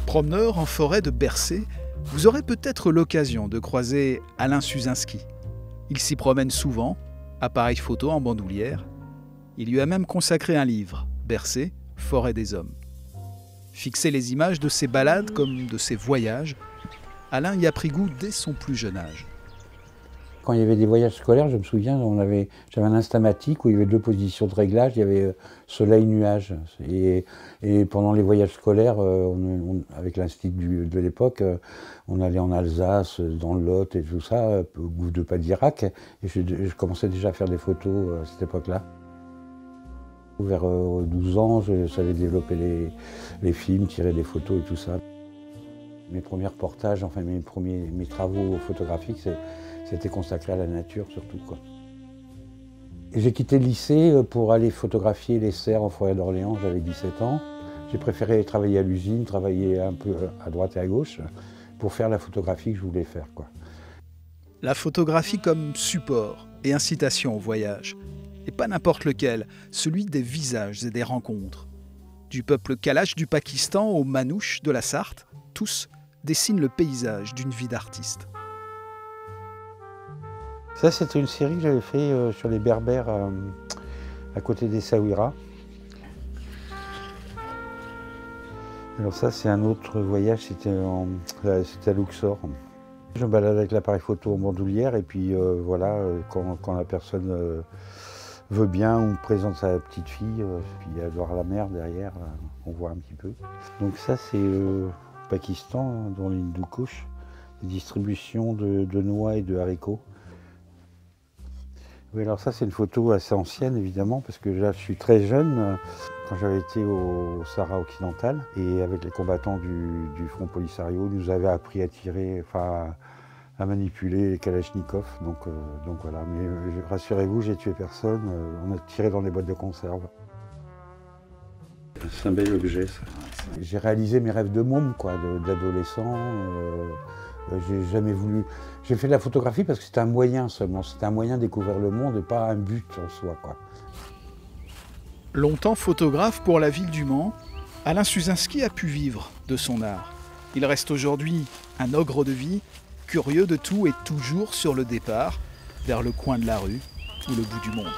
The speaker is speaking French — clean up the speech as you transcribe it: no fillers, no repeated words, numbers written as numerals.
Promeneur en forêt de Bercé, vous aurez peut-être l'occasion de croiser Alain Suzinski. Il s'y promène souvent, appareil photo en bandoulière. Il lui a même consacré un livre, Bercé, forêt des hommes. Fixer les images de ses balades comme de ses voyages, Alain y a pris goût dès son plus jeune âge. Quand il y avait des voyages scolaires, je me souviens, j'avais un Instamatic où il y avait 2 positions de réglage, il y avait soleil-nuage. Et pendant les voyages scolaires, avec l'institut de l'époque, on allait en Alsace, dans le Lot et tout ça, au goût de Padirac. Et je commençais déjà à faire des photos à cette époque-là. Vers 12 ans, je savais développer les films, tirer des photos et tout ça. Mes premiers reportages, enfin mes travaux photographiques, c'était consacré à la nature surtout, quoi. J'ai quitté le lycée pour aller photographier les cerfs en forêt d'Orléans, j'avais 17 ans. J'ai préféré travailler à l'usine, travailler un peu à droite et à gauche pour faire la photographie que je voulais faire, quoi. La photographie comme support et incitation au voyage. Et pas n'importe lequel, celui des visages et des rencontres. Du peuple Kalash du Pakistan aux Manouches de la Sarthe, tous dessinent le paysage d'une vie d'artiste. Ça, c'était une série que j'avais fait sur les Berbères à côté des Saouira. Alors ça, c'est un autre voyage, c'était à Luxor. Je me balade avec l'appareil photo en bandoulière et puis voilà, quand la personne veut bien, on me présente sa petite fille, puis il y a voir la mer derrière, on voit un petit peu. Donc ça, c'est Pakistan, dans l'Hindou Kush, des distributions de noix et de haricots. Oui, alors ça, c'est une photo assez ancienne, évidemment, parce que là, je suis très jeune, quand j'avais été au Sahara occidental, et avec les combattants du Front Polisario, ils nous avaient appris à tirer, enfin, à manipuler les kalachnikovs, donc voilà. Mais rassurez-vous, j'ai tué personne, on a tiré dans des boîtes de conserve. C'est un bel objet, ça. J'ai réalisé mes rêves de môme, quoi, d'adolescent. J'ai jamais voulu. J'ai fait de la photographie parce que c'était un moyen seulement. C'était un moyen de découvrir le monde et pas un but en soi, quoi. Longtemps photographe pour la ville du Mans, Alain Suzinski a pu vivre de son art. Il reste aujourd'hui un ogre de vie, curieux de tout et toujours sur le départ, vers le coin de la rue ou le bout du monde.